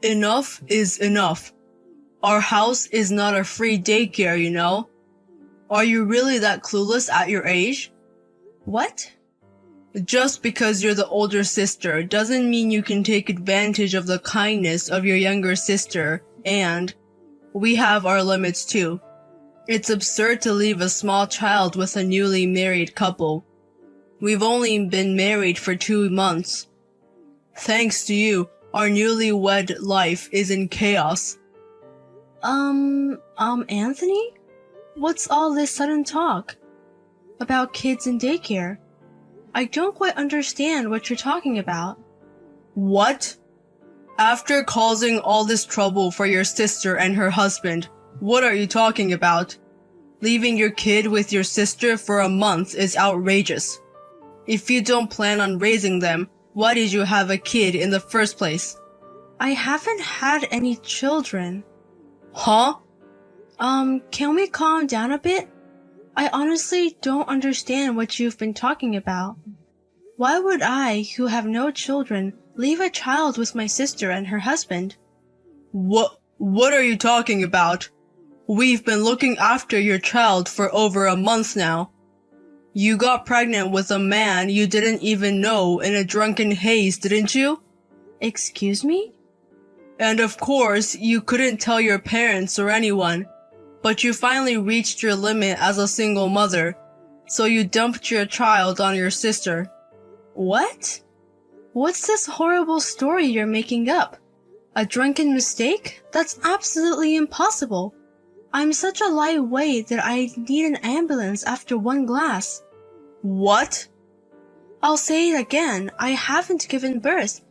Enough is enough. Our house is not a free daycare, you know? Are you really that clueless at your age? What? Just because you're the older sister doesn't mean you can take advantage of the kindness of your younger sister, and we have our limits too. It's absurd to leave a small child with a newly married couple. We've only been married for 2 months. Thanks to you, our newlywed life is in chaos. Anthony? What's all this sudden talk about kids in daycare? I don't quite understand what you're talking about. What? After causing all this trouble for your sister and her husband, what are you talking about? Leaving your kid with your sister for a month is outrageous. If you don't plan on raising them, why did you have a kid in the first place? I haven't had any children. Huh? Can we calm down a bit? I honestly don't understand what you've been talking about. Why would I, who have no children, leave a child with my sister and her husband? What are you talking about? We've been looking after your child for over a month now. You got pregnant with a man you didn't even know in a drunken haze, didn't you? Excuse me? And of course, you couldn't tell your parents or anyone. But you finally reached your limit as a single mother, so you dumped your child on your sister. What? What's this horrible story you're making up? A drunken mistake? That's absolutely impossible. I'm such a lightweight that I need an ambulance after 1 glass. What? I'll say it again, I haven't given birth.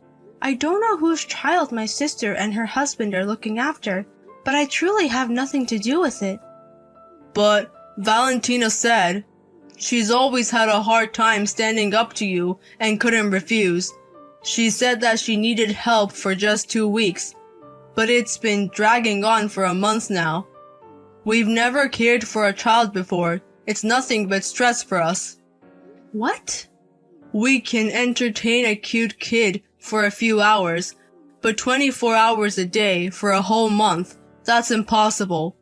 I don't know whose child my sister and her husband are looking after, but I truly have nothing to do with it. But Valentina said she's always had a hard time standing up to you and couldn't refuse. She said that she needed help for just 2 weeks, but it's been dragging on for a month now. We've never cared for a child before. It's nothing but stress for us. What? We can entertain a cute kid for a few hours, but 24 hours a day for a whole month, that's impossible.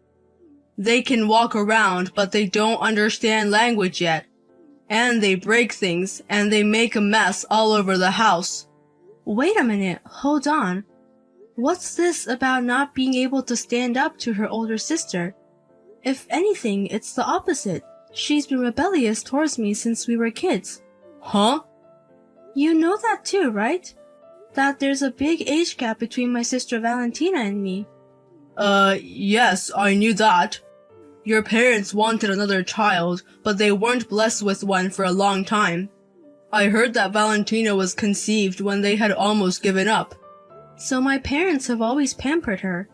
They can walk around, but they don't understand language yet. And they break things, and they make a mess all over the house. Wait a minute, hold on. What's this about not being able to stand up to her older sister? If anything, it's the opposite. She's been rebellious towards me since we were kids. Huh? You know that too, right? That there's a big age gap between my sister Valentina and me. Yes, I knew that. Your parents wanted another child, but they weren't blessed with one for a long time. I heard that Valentina was conceived when they had almost given up. So my parents have always pampered her,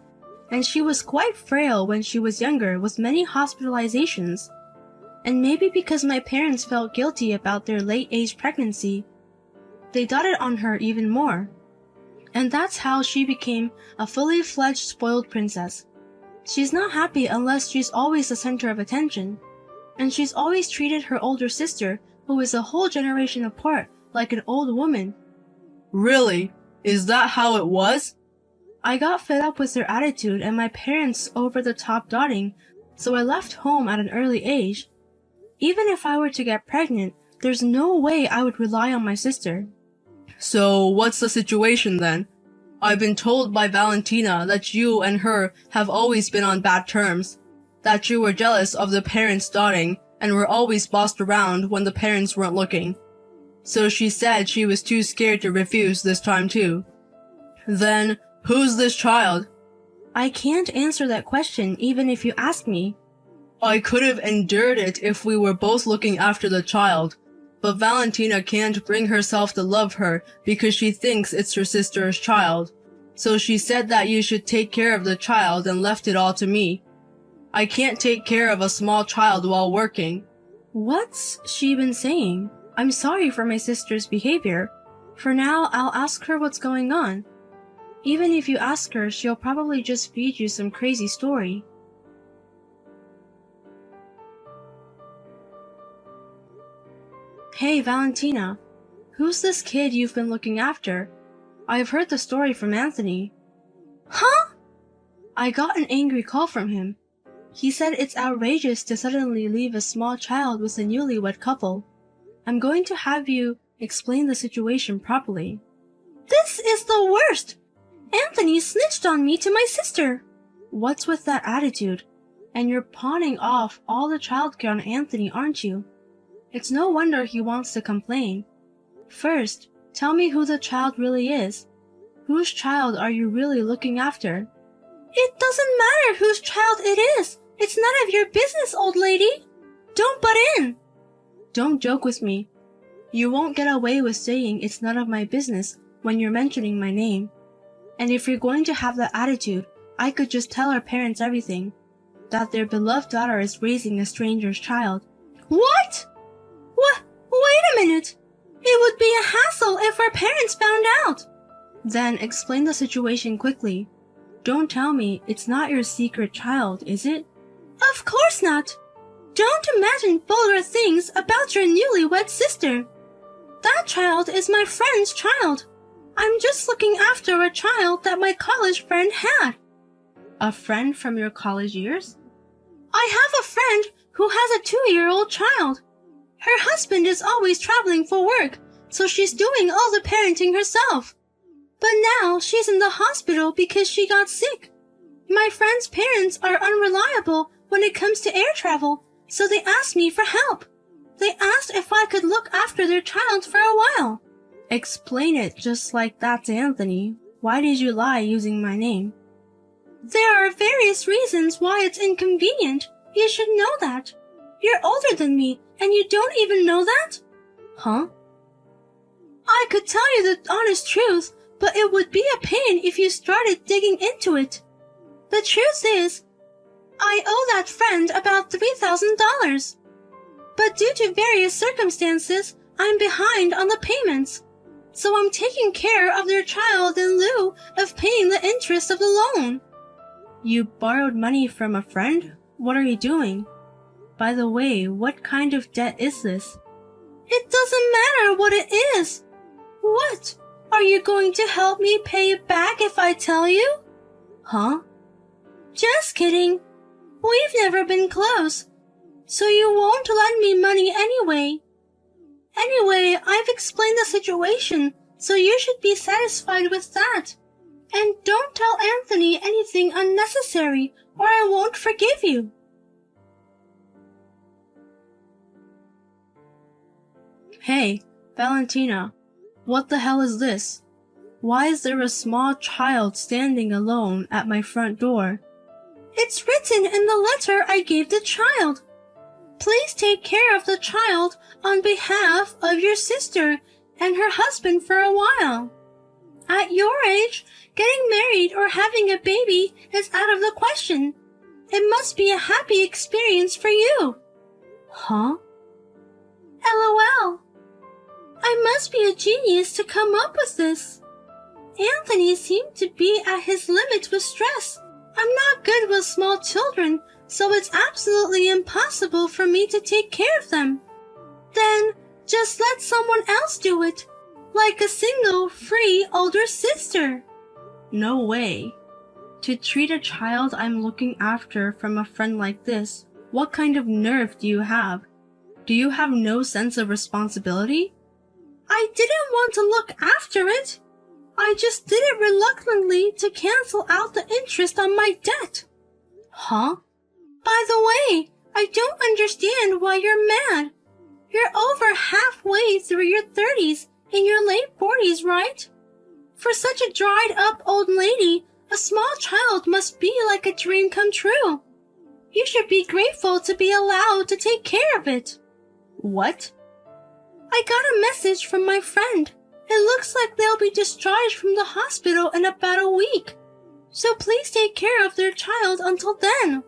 and she was quite frail when she was younger with many hospitalizations. And maybe because my parents felt guilty about their late-age pregnancy, they doted on her even more. And that's how she became a fully fledged spoiled princess. She's not happy unless she's always the center of attention. And she's always treated her older sister, who is a whole generation apart, like an old woman. Really? Is that how it was? I got fed up with her attitude and my parents' over-the-top doting, so I left home at an early age. Even if I were to get pregnant, there's no way I would rely on my sister. So what's the situation then? I've been told by Valentina that you and her have always been on bad terms, that you were jealous of the parents' doting and were always bossed around when the parents weren't looking. So she said she was too scared to refuse this time too. Then, who's this child? I can't answer that question even if you ask me. I could have endured it if we were both looking after the child, but Valentina can't bring herself to love her because she thinks it's her sister's child. So she said that you should take care of the child and left it all to me. I can't take care of a small child while working. What's she been saying? I'm sorry for my sister's behavior. For now, I'll ask her what's going on. Even if you ask her, she'll probably just feed you some crazy story. Hey, Valentina. Who's this kid you've been looking after? I've heard the story from Anthony. Huh? I got an angry call from him. He said it's outrageous to suddenly leave a small child with a newlywed couple. I'm going to have you explain the situation properly. This is the worst! Anthony snitched on me to my sister. What's with that attitude? And you're pawning off all the childcare on Anthony, aren't you? It's no wonder he wants to complain. First, tell me who the child really is. Whose child are you really looking after? It doesn't matter whose child it is. It's none of your business, old lady. Don't butt in. Don't joke with me. You won't get away with saying it's none of my business when you're mentioning my name. And if you're going to have that attitude, I could just tell our parents everything. That their beloved daughter is raising a stranger's child. What? Wait a minute. It would be a hassle if our parents found out. Then explain the situation quickly. Don't tell me it's not your secret child, is it? Of course not. Don't imagine vulgar things about your newlywed sister. That child is my friend's child. I'm just looking after a child that my college friend had. A friend from your college years? I have a friend who has a 2-year-old child. Her husband is always traveling for work, so she's doing all the parenting herself. But now she's in the hospital because she got sick. My friend's parents are unreliable when it comes to air travel, so they asked me for help. They asked if I could look after their child for a while. Explain it just like that to Anthony. Why did you lie using my name? There are various reasons why it's inconvenient. You should know that. You're older than me, and you don't even know that? Huh? I could tell you the honest truth, but it would be a pain if you started digging into it. The truth is, I owe that friend about $3,000. But due to various circumstances, I'm behind on the payments. So I'm taking care of their child in lieu of paying the interest of the loan. You borrowed money from a friend? What are you doing? By the way, what kind of debt is this? It doesn't matter what it is. What? Are you going to help me pay it back if I tell you? Huh? Just kidding. We've never been close. So you won't lend me money anyway. Anyway, I've explained the situation, so you should be satisfied with that. And don't tell Anthony anything unnecessary, or I won't forgive you. Hey, Valentina, what the hell is this? Why is there a small child standing alone at my front door? It's written in the letter I gave the child. Please take care of the child on behalf of your sister and her husband for a while. At your age, getting married or having a baby is out of the question. It must be a happy experience for you. Huh? LOL. I must be a genius to come up with this. Anthony seemed to be at his limit with stress. I'm not good with small children, so it's absolutely impossible for me to take care of them. Then, just let someone else do it, like a single, free older sister. No way. To treat a child I'm looking after from a friend like this, what kind of nerve do you have? Do you have no sense of responsibility? I didn't want to look after it. I just did it reluctantly to cancel out the interest on my debt. Huh? By the way, I don't understand why you're mad. You're over halfway through your 30s, in your late 40s, right? For such a dried-up old lady, a small child must be like a dream come true. You should be grateful to be allowed to take care of it. What? I got a message from my friend. It looks like they'll be discharged from the hospital in about a week. So please take care of their child until then.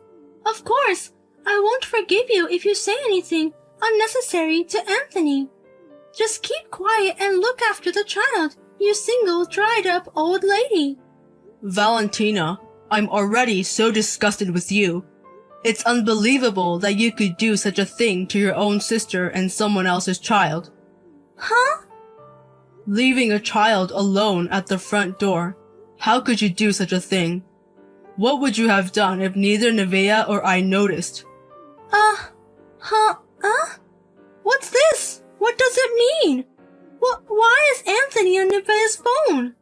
Of course, I won't forgive you if you say anything unnecessary to Anthony. Just keep quiet and look after the child, you single, dried-up old lady. Valentina, I'm already so disgusted with you. It's unbelievable that you could do such a thing to your own sister and someone else's child. Huh? Leaving a child alone at the front door. How could you do such a thing? What would you have done if neither Nevaeh or I noticed? What's this? What does it mean? Why is Anthony on Nevaeh's phone?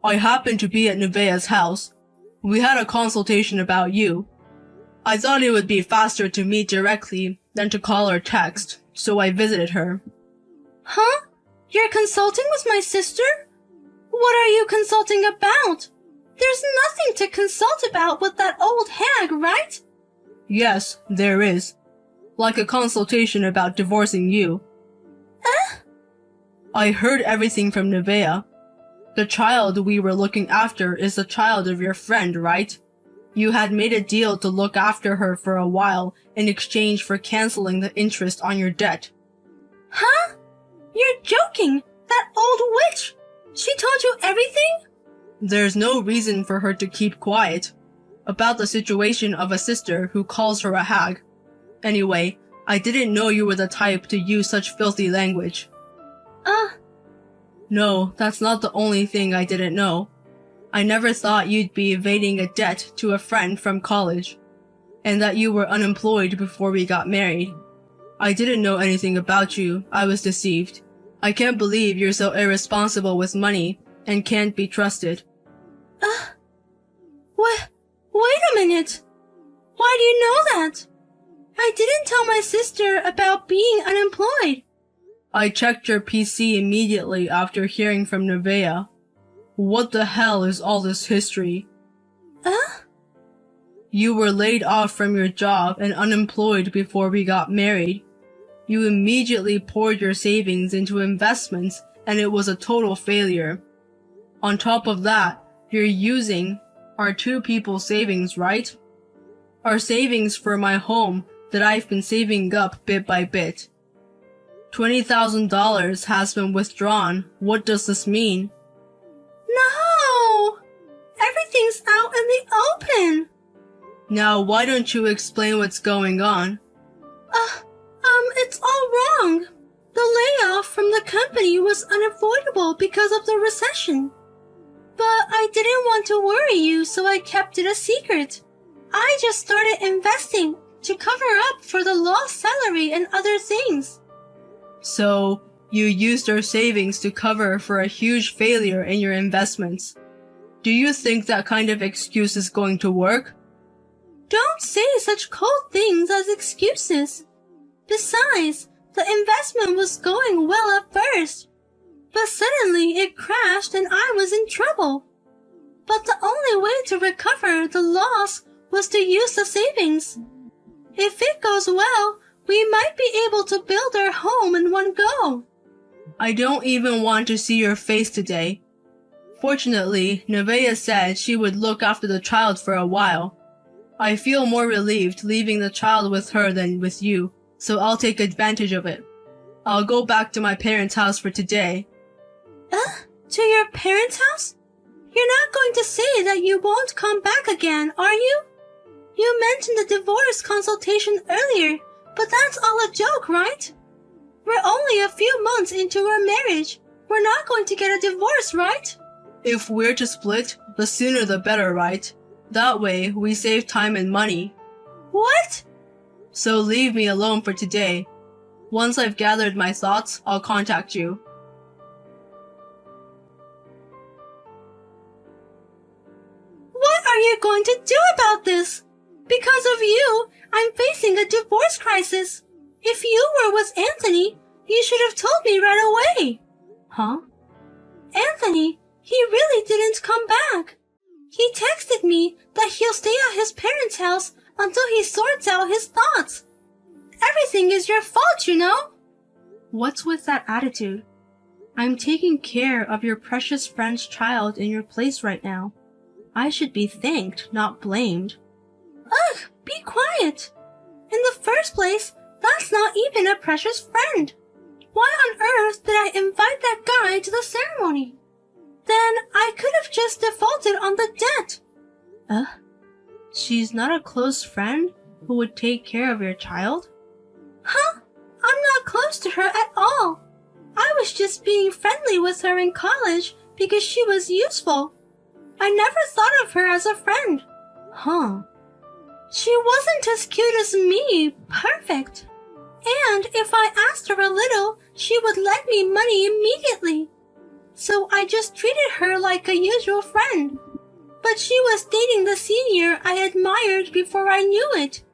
I happened to be at Nevaeh's house. We had a consultation about you. I thought it would be faster to meet directly than to call or text, so I visited her. Huh? You're consulting with my sister? What are you consulting about? There's nothing to consult about with that old hag, right? Yes, there is. Like a consultation about divorcing you. I heard everything from Nevaeh. The child we were looking after is the child of your friend, right? You had made a deal to look after her for a while in exchange for canceling the interest on your debt. Huh? You're joking! That old witch! She told you everything? There's no reason for her to keep quiet about the situation of a sister who calls her a hag. Anyway, I didn't know you were the type to use such filthy language. No, that's not the only thing I didn't know. I never thought you'd be evading a debt to a friend from college, and that you were unemployed before we got married. I didn't know anything about you. I was deceived. I can't believe you're so irresponsible with money and can't be trusted. Wait a minute. Why do you know that? I didn't tell my sister about being unemployed. I checked your PC immediately after hearing from Nevaeh. What the hell is all this history? You were laid off from your job and unemployed before we got married. You immediately poured your savings into investments and it was a total failure. On top of that, you're using our two people's savings, right? Our savings for my home that I've been saving up bit by bit. $20,000 has been withdrawn. What does this mean? No! Everything's out in the open! Now why don't you explain what's going on? It's all wrong. The layoff from the company was unavoidable because of the recession. But I didn't want to worry you, so I kept it a secret. I just started investing to cover up for the lost salary and other things. So, you used your savings to cover for a huge failure in your investments. Do you think that kind of excuse is going to work? Don't say such cold things as excuses. Besides, the investment was going well at first. But suddenly it crashed and I was in trouble. But the only way to recover the loss was to use the savings. If it goes well, we might be able to build our home in one go. I don't even want to see your face today. Fortunately, Nevaeh said she would look after the child for a while. I feel more relieved leaving the child with her than with you, so I'll take advantage of it. I'll go back to my parents' house for today. To your parents' house? You're not going to say that you won't come back again, are you? You mentioned the divorce consultation earlier, but that's all a joke, right? We're only a few months into our marriage. We're not going to get a divorce, right? If we're to split, the sooner the better, right? That way, we save time and money. What? So leave me alone for today. Once I've gathered my thoughts, I'll contact you. What are you going to do about this? Because of you, I'm facing a divorce crisis. If you were with Anthony, you should have told me right away. Huh? Anthony, he really didn't come back. He texted me that he'll stay at his parents' house until he sorts out his thoughts. Everything is your fault, you know? What's with that attitude? I'm taking care of your precious friend's child in your place right now. I should be thanked, not blamed. Ugh, be quiet. In the first place, that's not even a precious friend. Why on earth did I invite that guy to the ceremony? Then I could have just defaulted on the debt. She's not a close friend who would take care of your child? Huh? I'm not close to her at all. I was just being friendly with her in college because she was useful. I never thought of her as a friend. Huh. She wasn't as cute as me. Perfect. And if I asked her a little, she would lend me money immediately. So I just treated her like a usual friend. But she was dating the senior I admired before I knew it.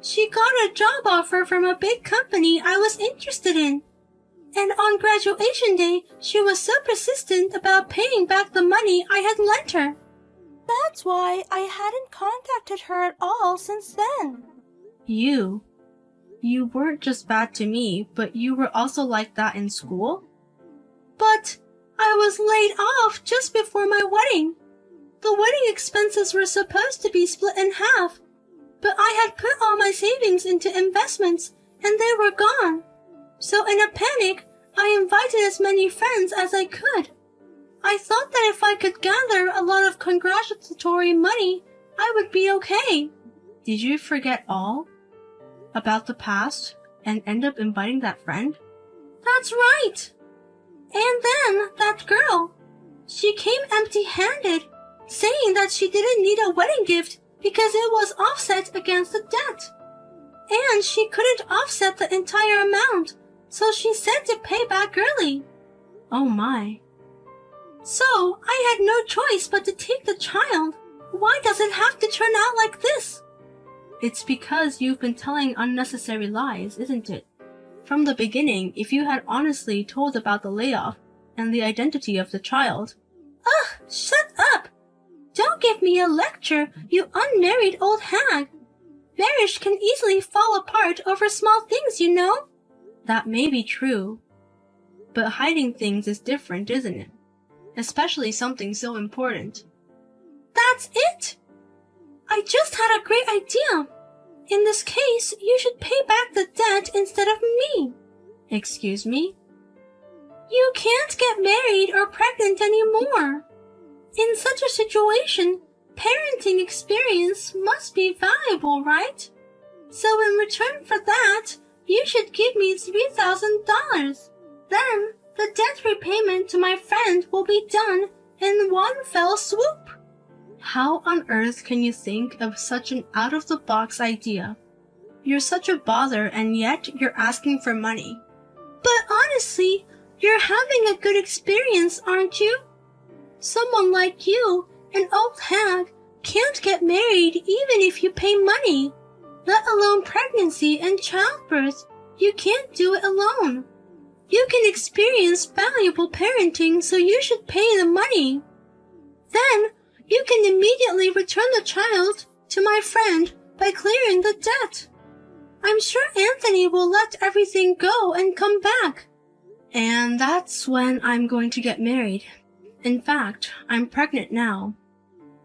She got a job offer from a big company I was interested in. And on graduation day, she was so persistent about paying back the money I had lent her. That's why I hadn't contacted her at all since then. You weren't just bad to me, but you were also like that in school? But I was laid off just before my wedding. The wedding expenses were supposed to be split in half, but I had put all my savings into investments and they were gone. So in a panic, I invited as many friends as I could. I thought that if I could gather a lot of congratulatory money, I would be okay. Did you forget all about the past and end up inviting that friend? That's right. And then that girl, she came empty-handed, saying that she didn't need a wedding gift because it was offset against the debt. And she couldn't offset the entire amount, so she said to pay back early. Oh my. So I had no choice but to take the child. Why does it have to turn out like this? It's because you've been telling unnecessary lies, isn't it? From the beginning, if you had honestly told about the layoff and the identity of the child. Ugh, shut up! Don't give me a lecture, you unmarried old hag. Marriage can easily fall apart over small things, you know. That may be true. But hiding things is different, isn't it? Especially something so important. That's it! I just had a great idea. In this case, you should pay back the debt instead of me. Excuse me? You can't get married or pregnant anymore. In such a situation, parenting experience must be valuable, right? So in return for that, you should give me $3,000. Then, the debt repayment to my friend will be done in one fell swoop. How on earth can you think of such an out-of-the-box idea? You're such a bother and yet you're asking for money. But honestly, you're having a good experience, aren't you? Someone like you, an old hag, can't get married even if you pay money. Let alone pregnancy and childbirth. You can't do it alone. You can experience valuable parenting, so you should pay the money. Then, you can immediately return the child to my friend by clearing the debt. I'm sure Anthony will let everything go and come back. And that's when I'm going to get married. In fact, I'm pregnant now.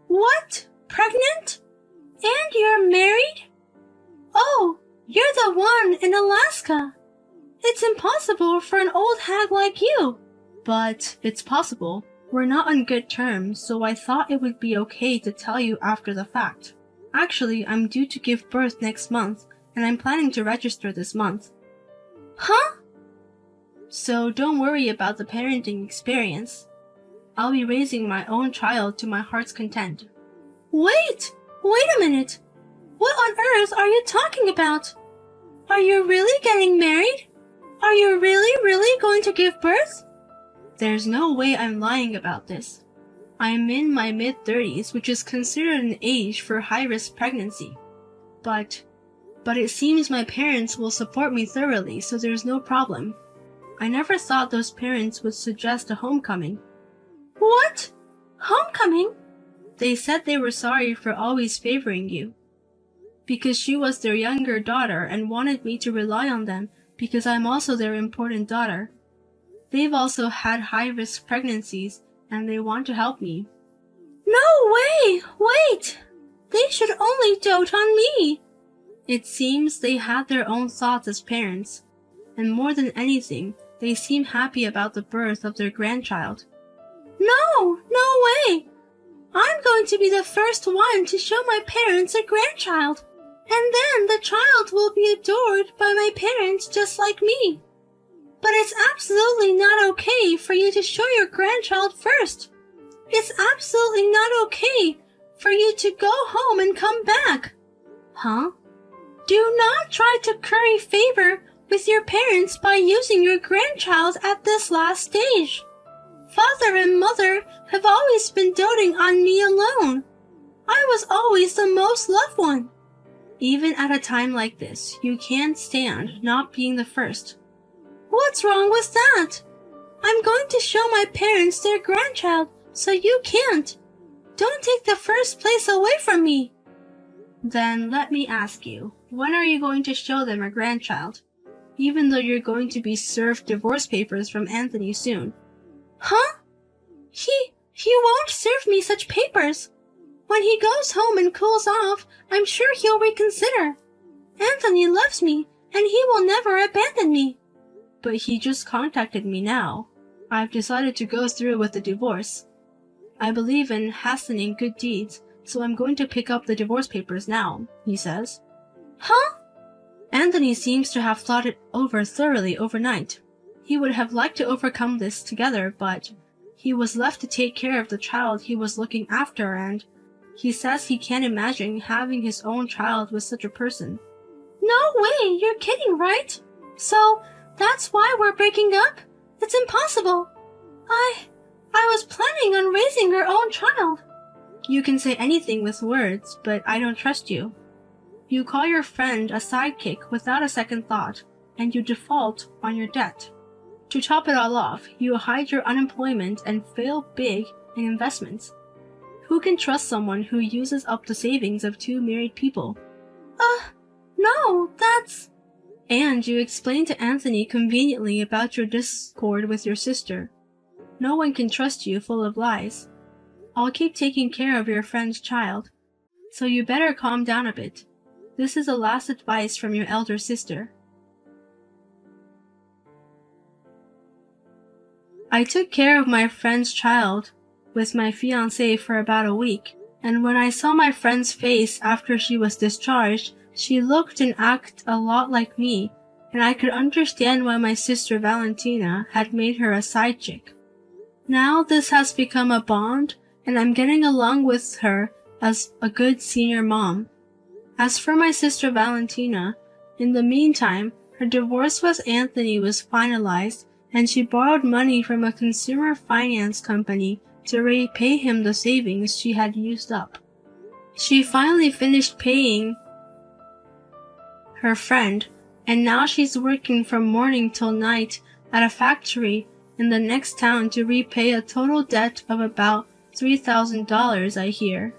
What? Pregnant? And you're married? Oh, you're the one in Alaska. It's impossible for an old hag like you. But it's possible. We're not on good terms, so I thought it would be okay to tell you after the fact. Actually, I'm due to give birth next month, and I'm planning to register this month. Huh? So don't worry about the parenting experience. I'll be raising my own child to my heart's content. Wait a minute. What on earth are you talking about? Are you really getting married? Are you really going to give birth? There's no way I'm lying about this. I'm in my mid-30s, which is considered an age for high-risk pregnancy. But it seems my parents will support me thoroughly, so there's no problem. I never thought those parents would suggest a homecoming. What? Homecoming? They said they were sorry for always favoring you. Because she was their younger daughter and wanted me to rely on them because I'm also their important daughter. They've also had high-risk pregnancies and they want to help me. No way! Wait! They should only dote on me! It seems they had their own thoughts as parents, and more than anything, they seem happy about the birth of their grandchild. No way! I'm going to be the first one to show my parents a grandchild, and then the child will be adored by my parents just like me. But it's absolutely not okay for you to show your grandchild first. It's absolutely not okay for you to go home and come back. Huh? Do not try to curry favor with your parents by using your grandchild at this last stage. Father and mother have always been doting on me alone. I was always the most loved one. Even at a time like this, you can't stand not being the first. What's wrong with that? I'm going to show my parents their grandchild, so you can't. Don't take the first place away from me. Then let me ask you, when are you going to show them a grandchild? Even though you're going to be served divorce papers from Anthony soon. Huh? He won't serve me such papers. When he goes home and cools off, I'm sure he'll reconsider. Anthony loves me, and he will never abandon me. But he just contacted me now. I've decided to go through with the divorce. I believe in hastening good deeds, so I'm going to pick up the divorce papers now, he says. Huh? Anthony seems to have thought it over thoroughly overnight. He would have liked to overcome this together, but he was left to take care of the child he was looking after, and he says he can't imagine having his own child with such a person. No way, you're kidding, right? So, that's why we're breaking up? It's impossible. I was planning on raising our own child. You can say anything with words, but I don't trust you. You call your friend a sidekick without a second thought, and you default on your debt. To top it all off, you hide your unemployment and fail big in investments. Who can trust someone who uses up the savings of two married people? No, that's... And you explain to Anthony conveniently about your discord with your sister. No one can trust you full of lies. I'll keep taking care of your friend's child, so you better calm down a bit. This is the last advice from your elder sister. I took care of my friend's child with my fiancé for about a week, and when I saw my friend's face after she was discharged, she looked and acted a lot like me, and I could understand why my sister Valentina had made her a side chick. Now this has become a bond, and I'm getting along with her as a good senior mom. As for my sister Valentina, in the meantime, her divorce with Anthony was finalized, and she borrowed money from a consumer finance company to repay him the savings she had used up. She finally finished paying her friend, and now she's working from morning till night at a factory in the next town to repay a total debt of about $3,000, I hear.